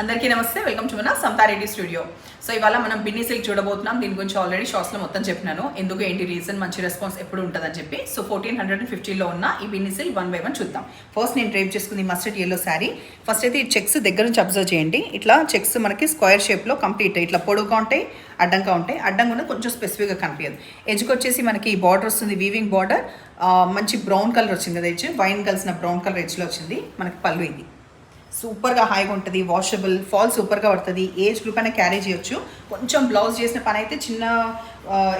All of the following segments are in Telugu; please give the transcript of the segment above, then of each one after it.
అందరికీ నమస్తే, వెల్కమ్ టు మన సమతారెడ్డి స్టూడియో. సో ఇవాళ మనం బిన్నీ సిల్క్ చూడబోతున్నాం. దీని గురించి ఆల్రెడీ షార్ట్స్లో మొత్తం చెప్పినాను, ఎందుకు ఏంటి రీజన్, మంచి రెస్పాన్స్ ఎప్పుడు ఉంటుందని చెప్పి. సో 1450లో ఉన్న ఈ బిన్నీ సిల్క్ 1 by 1 చూద్దాం. ఫస్ట్ నేను డ్రైప్ చేసుకుంది మస్టర్డ్ ఎల్లో శారీ. ఫస్ట్ అయితే ఈ చెక్స్ దగ్గర నుంచి అబ్జర్వ్ చేయండి. ఇట్లా చెక్స్ మనకి స్క్వేర్ షేప్లో కంప్లీట్ ఇట్లా పొడుగుగా ఉంటాయి, అడ్డంగా ఉంటాయి. అడ్డంగా ఉన్న కొంచెం స్పెసిఫిక్గా కనిపించదు. ఎడ్జ్కి వచ్చేసి మనకి బార్డర్ వస్తుంది, వీవింగ్ బార్డర్. మంచి బ్రౌన్ కలర్ వచ్చింది కదా, ఎడ్జ్ వైన్ కలిసిన బ్రౌన్ కలర్ ఎడ్జ్లో వచ్చింది. మనకి పళ్ళు ఇది సూపర్గా హాయిగా ఉంటుంది, వాషబుల్, ఫాల్ సూపర్గా పడుతుంది. ఏజ్ గ్రూప్ అయినా క్యారీ చేయొచ్చు. కొంచెం బ్లౌజ్ చేసిన పని అయితే చిన్న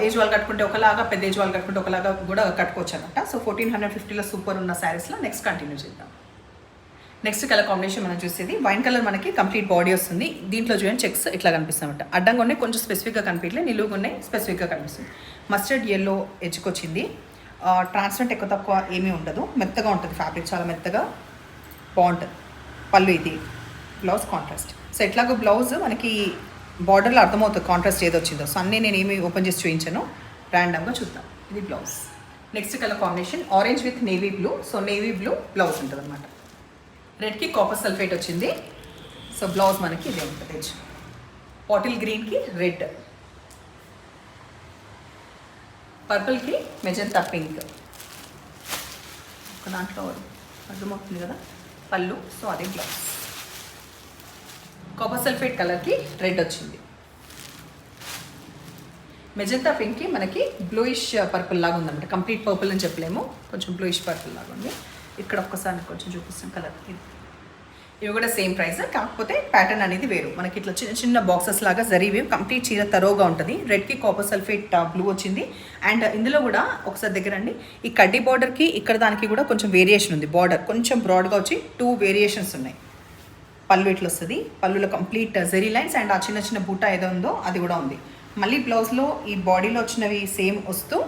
ఏజ్ వాళ్ళు కట్టుకుంటే ఒకలాగా, పెద్ద ఏజ్ వాళ్ళు కట్టుకుంటే ఒకలాగా కూడా కట్టుకోవచ్చు అనమాట. సో 1450లో సూపర్ ఉన్న శారీస్లో నెక్స్ట్ కంటిన్యూ చేద్దాం. నెక్స్ట్ కలర్ కాంబినేషన్ మనం చూసేది వైన్ కలర్. మనకి కంప్లీట్ బాడీ వస్తుంది. దీంట్లో చూడండి చెక్స్ ఇట్లా కనిపిస్తామట. అడ్డంగా ఉన్నాయి, కొంచెం స్పెసిఫిక్గా కనిపించలేదు, నిలువుగా ఉన్నాయి, స్పెసిఫిక్గా కనిపిస్తుంది. మస్టర్డ్ ఎల్లో ఎడ్జ్కి వచ్చింది. ట్రాన్స్పరెంట్ ఎక్కువ తక్కువ ఏమీ ఉండదు, మెత్తగా ఉంటుంది ఫ్యాబ్రిక్, చాలా మెత్తగా బాగుంటుంది. పళ్ళు ఇది, బ్లౌజ్ కాంట్రాస్ట్. సో ఎట్లాగో బ్లౌజ్ మనకి బార్డర్లో అర్థమవుతుంది కాంట్రాస్ట్ ఏది వచ్చిందో. సో అన్నీ నేను ఏమి ఓపెన్ చేసి చూపించాను, ర్యాండమ్గా చూద్దాం. ఇది blouse. Next colour combination orange with navy blue. So navy blue blouse ఉంటుంది అనమాట. రెడ్కి కాపర్ సల్ఫేట్ వచ్చింది. సో బ్లౌజ్ మనకి ఇదే ఉంటుంది. బాటిల్ గ్రీన్కి రెడ్, పర్పుల్కి మెజంతా పింక్. ఒక దాంట్లో అర్థమవుతుంది కదా పళ్ళు. సో అదే బ్లౌజ్. కాపర్ సల్ఫేట్ కలర్కి రెడ్ వచ్చింది. మెజంతా పింక్కి మనకి బ్లూయిష్ పర్పుల్ లాగా ఉందన్నమాట. కంప్లీట్ పర్పుల్ అని చెప్పలేము, కొంచెం బ్లూయిష్ పర్పుల్ లాగా ఉంది. ఇక్కడ ఒక్కసారి కొంచెం చూపిస్తాం కలర్. ఇవి కూడా సేమ్ ప్రైస్, కాకపోతే ప్యాటర్న్ అనేది వేరు. మనకి ఇట్లా చిన్న చిన్న బాక్సెస్ లాగా జరివి, కంప్లీట్ చీర తరోగా ఉంటుంది. రెడ్కి కాపర్ సల్ఫేట్ బ్లూ వచ్చింది. అండ్ ఇందులో కూడా ఒకసారి దగ్గర అండి, ఈ కడ్డీ బార్డర్కి ఇక్కడ దానికి కూడా కొంచెం వేరియేషన్ ఉంది. బార్డర్ కొంచెం బ్రాడ్గా వచ్చి 2 వేరియేషన్స్ ఉన్నాయి. పళ్ళు ఇట్లా వస్తుంది, పళ్ళులో కంప్లీట్ జెరీ లైన్స్ అండ్ ఆ చిన్న చిన్న బూటా ఏదో ఉందో అది కూడా ఉంది. మళ్ళీ బ్లౌజ్లో ఈ బాడీలో వచ్చినవి సేమ్ వస్తూ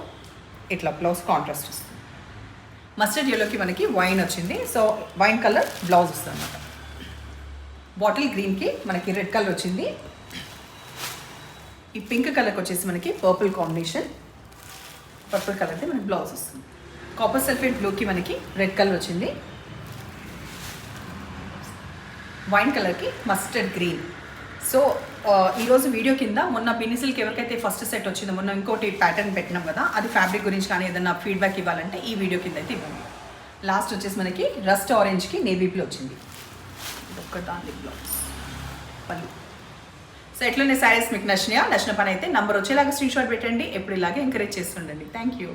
ఇట్లా బ్లౌజ్ కాంట్రాస్ట్ వస్తుంది. మస్టర్డ్ ఎల్లోకి మనకి వైన్ వచ్చింది. సో వైన్ కలర్ బ్లౌజ్ వస్తుంది అన్నమాట. బాటిల్ గ్రీన్కి మనకి రెడ్ కలర్ వచ్చింది. ఈ పింక్ కలర్కి వచ్చేసి మనకి పర్పుల్ కాంబినేషన్, పర్పుల్ కలర్ది మనకి బ్లౌజ్ వస్తుంది. కాపర్ సల్ఫేట్ బ్లూకి మనకి రెడ్ కలర్ వచ్చింది. వైన్ కలర్కి మస్టర్డ్ గ్రీన్. సో ఈరోజు వీడియో కింద మొన్న బిన్నీ సిల్క్ ఎవరికైతే ఫస్ట్ సెట్ వచ్చిందో, మొన్న ఇంకోటి ప్యాటర్న్ పెట్టినాం కదా, అది ఫ్యాబ్రిక్ గురించి కానీ ఏదైనా ఫీడ్బ్యాక్ ఇవ్వాలంటే ఈ వీడియో కింద అయితే ఇవ్వండి. లాస్ట్ వచ్చేసి మనకి రస్ట్ ఆరెంజ్కి నేవీ బ్లూ వచ్చింది. దాని బ్లౌజ్, పళ్ళు. సో ఎట్లనే శారీస్ మీకు నచ్చిన పని అయితే నంబర్ వచ్చేలాగా స్క్రీన్ షాట్ పెట్టండి. ఎప్పుడు ఇలాగే ఎంకరేజ్ చేస్తుండండి. Thank you.